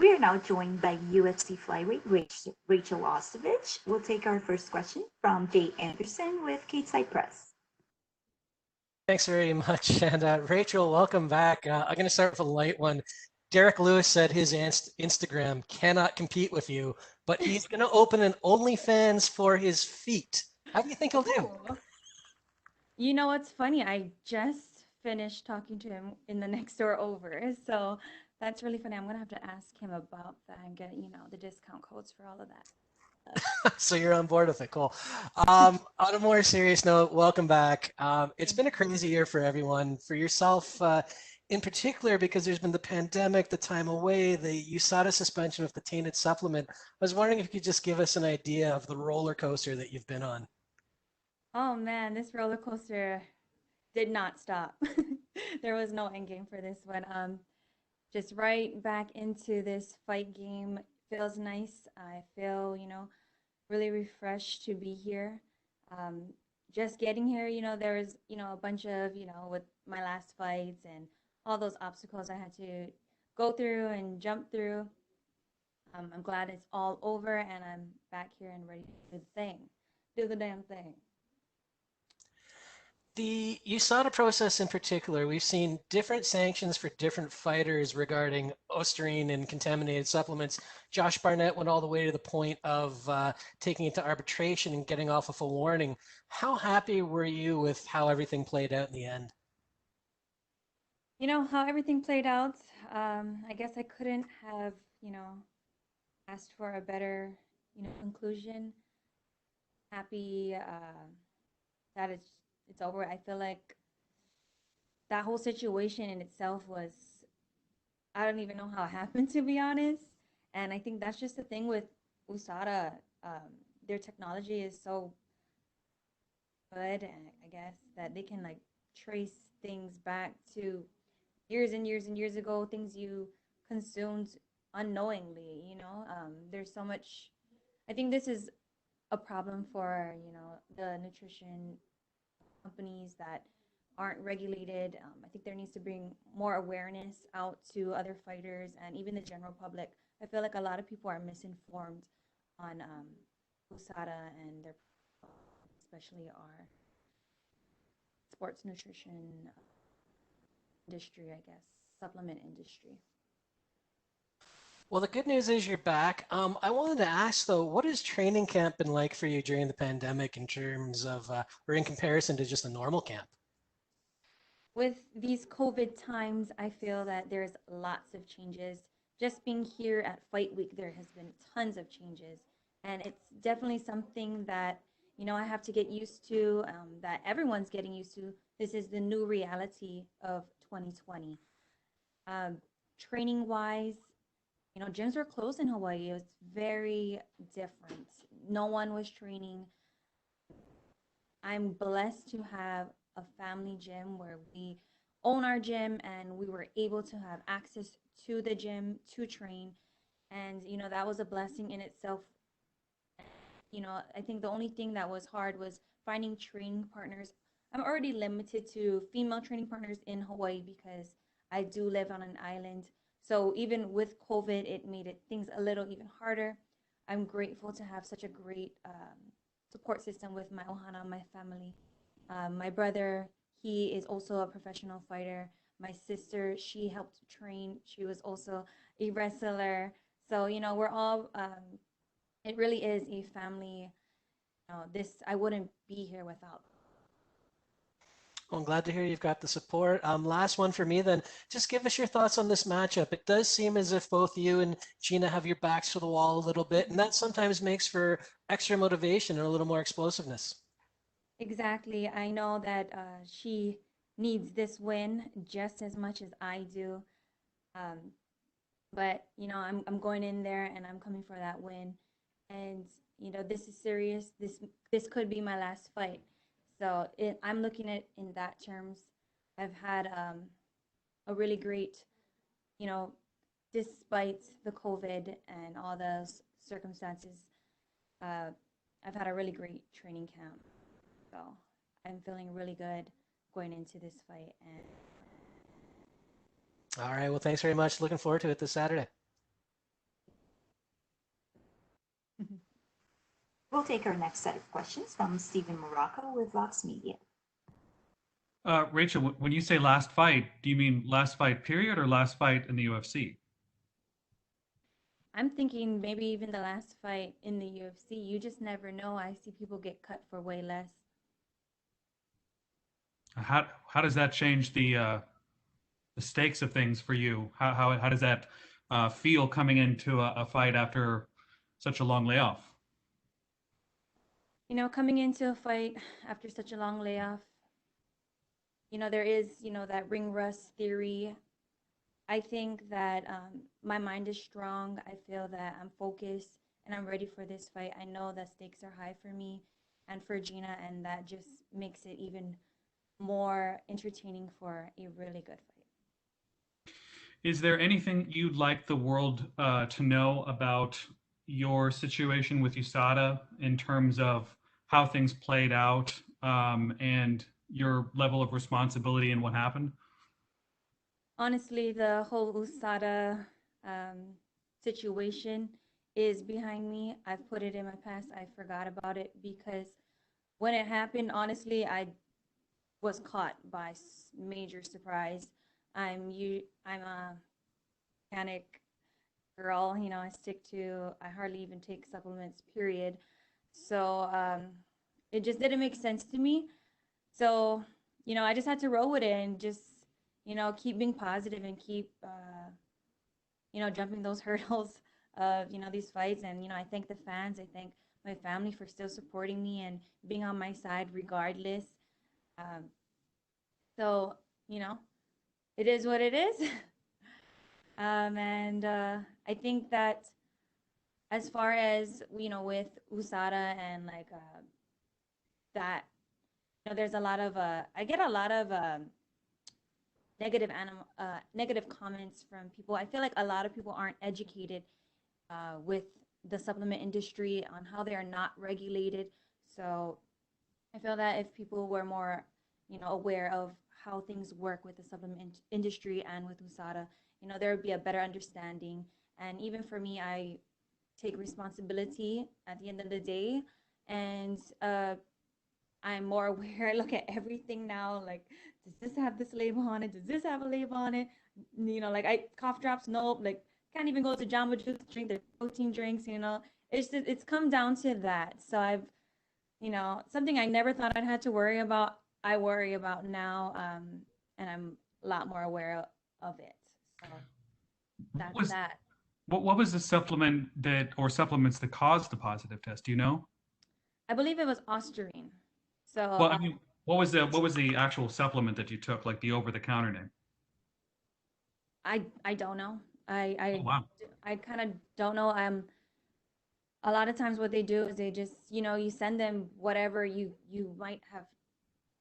We are now joined by UFC flyweight Rachael Ostovich. We'll take our first question from Jay Anderson with Kate Press. Thanks very much. And Rachel, welcome back. I'm going to start with a light one. Derek Lewis said his Instagram cannot compete with you, but he's going to open an OnlyFans for his feet. How do you think he'll do? Oh, you know what's funny? I just finished talking to him in the next door over. So that's really funny. I'm gonna have to ask him about that and get, the discount codes for all of that. So you're on board with it. Cool. On a more serious note, welcome back. It's Thank been a crazy year for everyone, for yourself in particular, because there's been the pandemic, the time away, the USADA suspension of the tainted supplement. I was wondering if you could just give us an idea of the roller coaster that you've been on. Oh man, this roller coaster did not stop. There was no end game for this one. Just right back into this fight game feels nice. I feel, really refreshed to be here. Um, just getting here, there was, a bunch of, with my last fights and all those obstacles I had to go through and jump through. I'm glad it's all over and I'm back here and ready to do the thing. Do the damn thing. The USADA process in particular, we've seen different sanctions for different fighters regarding Osterine and contaminated supplements. Josh Barnett went all the way to the point of taking it to arbitration and getting off of a warning. How happy were you with how everything played out in the end? You know how everything played out. I guess I couldn't have, asked for a better, conclusion. Happy that it's over. I feel like that whole situation in itself was, I don't even know how it happened, to be honest. And I think that's just the thing with USADA. Their technology is so good, and I guess that they can like trace things back to years and years and years ago, things you consumed unknowingly. There's so much. I think this is a problem for the nutrition companies that aren't regulated. I think there needs to bring more awareness out to other fighters and even the general public. I feel like a lot of people are misinformed on USADA and their, especially our sports nutrition industry, I guess, supplement industry. Well, the good news is you're back. I wanted to ask though, what has training camp been like for you during the pandemic in terms of, or in comparison to just a normal camp? With these COVID times, I feel that there's lots of changes. Just being here at Fight Week, there has been tons of changes. And it's definitely something that, I have to get used to, that everyone's getting used to. This is the new reality of 2020. Um, Training wise, gyms were closed in Hawaii. It was very different. No one was training. I'm blessed to have a family gym where we own our gym and we were able to have access to the gym to train. And, that was a blessing in itself. I think the only thing that was hard was finding training partners. I'm already limited to female training partners in Hawaii because I do live on an island. So even with COVID, it made things a little even harder. I'm grateful to have such a great support system with my ohana, my family. My brother, he is also a professional fighter. My sister, she helped train. She was also a wrestler. So, we're all, it really is a family. I wouldn't be here without. Well, I'm glad to hear you've got the support. Last one for me then. Just give us your thoughts on this matchup. It does seem as if both you and Gina have your backs to the wall a little bit, and that sometimes makes for extra motivation and a little more explosiveness. Exactly. I know that she needs this win just as much as I do. Um, but I'm going in there and I'm coming for that win. And this is serious. This could be my last fight. So I'm looking at in that terms. I've had a really great, you know, despite the COVID and all those circumstances, uh, I've had a really great training camp. So I'm feeling really good going into this fight. All right. Well, thanks very much. Looking forward to it this Saturday. We'll take our next set of questions from Stephen Morocco with Vox Media. Rachael, when you say last fight, do you mean last fight period or last fight in the UFC? I'm thinking maybe even the last fight in the UFC. You just never know. I see people get cut for way less. How does that change the stakes of things for you? How does that feel coming into a fight after such a long layoff? You know, coming into a fight after such a long layoff, you know, there is, you know, that ring rust theory. I think that my mind is strong. I feel that I'm focused and I'm ready for this fight. I know that stakes are high for me and for Gina, and that just makes it even more entertaining for a really good fight. Is there anything you'd like the world to know about your situation with USADA in terms of how things played out and your level of responsibility and what happened? Honestly, the whole USADA situation is behind me. I've put it in my past. I forgot about it because when it happened, honestly, I was caught by major surprise. I'm a panic girl. You know, I hardly even take supplements, period. So it just didn't make sense to me. So, you know, I just had to roll with it and just, you know, keep being positive and keep, you know, jumping those hurdles of, you know, these fights. And, you know, I thank the fans. I thank my family for still supporting me and being on my side regardless. So, you know, it is what it is. And I think that as far as, you know, with USADA and like that, you know, there's a lot of, I get a lot of negative comments from people. I feel like a lot of people aren't educated with the supplement industry on how they are not regulated. So I feel that if people were more, you know, aware of how things work with the supplement industry and with USADA, you know, there would be a better understanding. And even for me, I take responsibility at the end of the day, and I'm more aware. I look at everything now, like, does this have this label on it? Does this have a label on it? You know, like cough drops, nope. Like, can't even go to Jamba Juice to drink their protein drinks, you know. It's come down to that. So I've, you know, something I never thought I'd had to worry about, I worry about now, and I'm a lot more aware of it. So that's that. What was the supplement or supplements that caused the positive test? Do you know? I believe it was Ostarine. So Well, I mean, what was the actual supplement that you took, like the over-the-counter name? I don't know. Oh, wow. I kind of don't know. A lot of times what they do is they just, you know, you send them whatever you might have,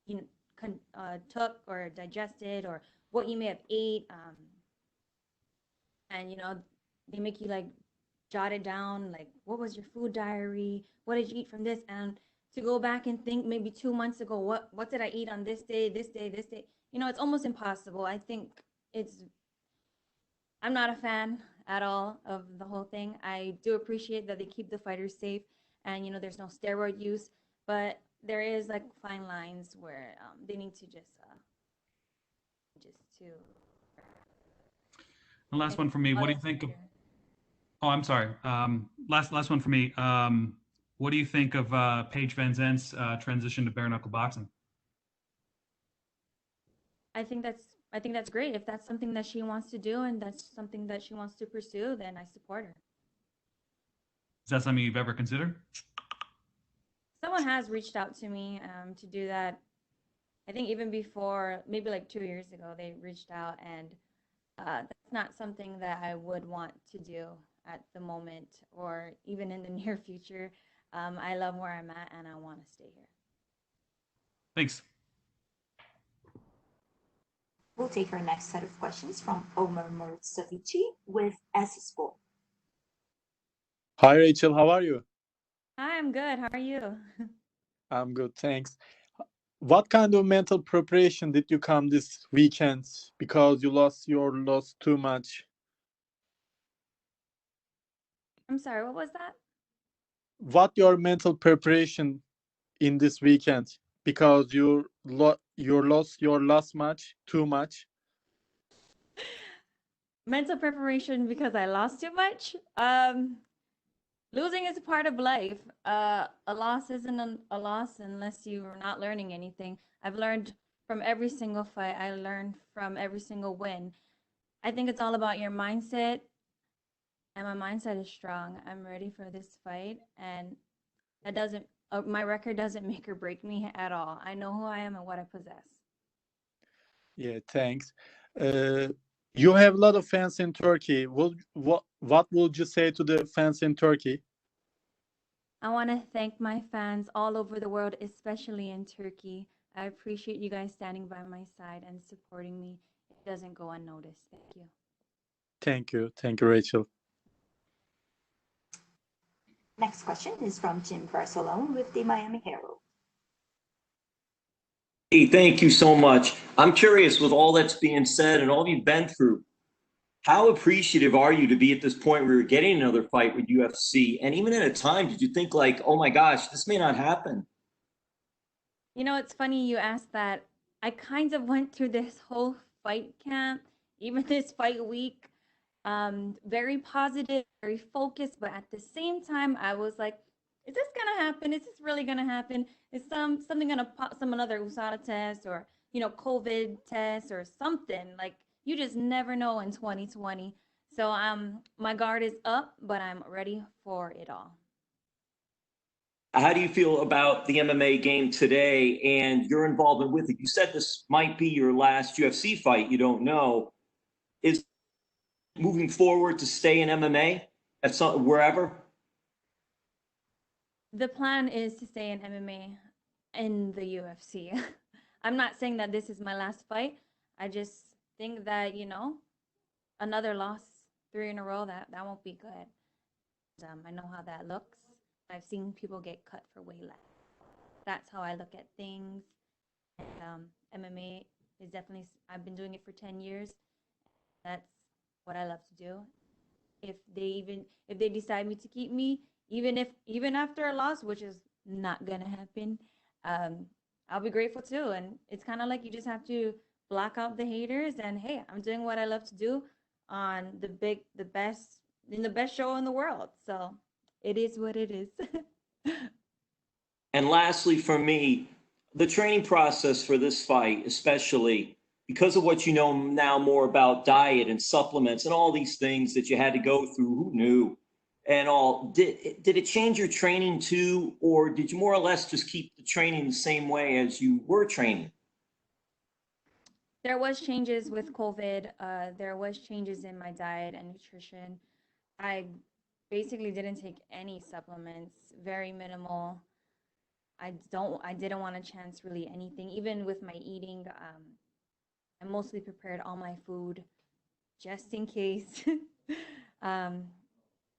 you know, took or digested or what you may have ate, and you know, they make you like jot it down, like what was your food diary, what did you eat from this, and to go back and think maybe 2 months ago, what did I eat on this day, this day, this day, you know, it's almost impossible. I think I'm not a fan at all of the whole thing. I do appreciate that they keep the fighters safe and, you know, there's no steroid use, but there is like fine lines where they need to just to. The last one for me. What do you think of? Oh, I'm sorry. Last one for me. What do you think of Paige Van Zandt's transition to bare knuckle boxing? I think that's great. If that's something that she wants to do and that's something that she wants to pursue, then I support her. Is that something you've ever considered? Someone has reached out to me to do that. I think even before, maybe like 2 years ago, they reached out, and that's not something that I would want to do at the moment or even in the near future. I love where I'm at and I want to stay here. Thanks. We'll take our next set of questions from Omar Mursi with S Sport. Hi, Rachel. How are you? Hi, I'm good. How are you? I'm good, thanks. What kind of mental preparation did you come this weekend because you lost too much? I'm sorry, what was that? what your mental preparation in this weekend? Because you lost your last match too much. Mental preparation because I lost too much. Losing is a part of life. A loss isn't a loss unless you're not learning anything. I've learned from every single fight. I learned from every single win. I think it's all about your mindset, and my mindset is strong. I'm ready for this fight, and that doesn't. My record doesn't make or break me at all. I know who I am and what I possess. Yeah, thanks. Uh, you have a lot of fans in Turkey. What would you say to the fans in Turkey? I want to thank my fans all over the world, especially in Turkey. I appreciate you guys standing by my side and supporting me. It doesn't go unnoticed. Thank you. Thank you, Rachel. Next question is from Jim Versace with the Miami Herald. Hey, thank you so much. I'm curious, with all that's being said and all you've been through, how appreciative are you to be at this point where you're getting another fight with UFC? And even at a time, did you think like, oh my gosh, this may not happen? You know, it's funny you asked that. I kind of went through this whole fight camp, even this fight week, very positive, very focused, but at the same time, I was like, is this gonna happen? Is this really gonna happen? Is something gonna pop, another USADA test or COVID test or something? Like you just never know in 2020. So my guard is up, but I'm ready for it all. How do you feel about the MMA game today and your involvement with it? You said this might be your last UFC fight. You don't know. Is moving forward to stay in MMA at wherever? The plan is to stay in MMA in the UFC. I'm not saying that this is my last fight. I just think that, another loss 3 in a row, that won't be good. I know how that looks. I've seen people get cut for way less. That's how I look at things. And MMA is definitely, I've been doing it for 10 years. That's what I love to do. If they decide me to keep me, even after a loss, which is not gonna happen, I'll be grateful too. And it's kind of like you just have to block out the haters. And hey, I'm doing what I love to do on the best show in the world. So it is what it is. And lastly, for me, the training process for this fight, especially because of what you know now more about diet and supplements and all these things that you had to go through, who knew? And all, did it change your training too, or did you more or less just keep the training the same way as you were training? There was changes with COVID. There was changes in my diet and nutrition. I basically didn't take any supplements, very minimal. I didn't want to chance really anything. Even with my eating, I mostly prepared all my food just in case.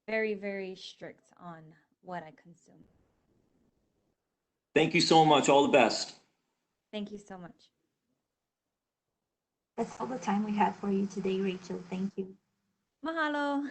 Very, very strict on what I consume. Thank you so much. All the best. Thank you so much. That's all the time we have for you today, Rachel. Thank you. Mahalo.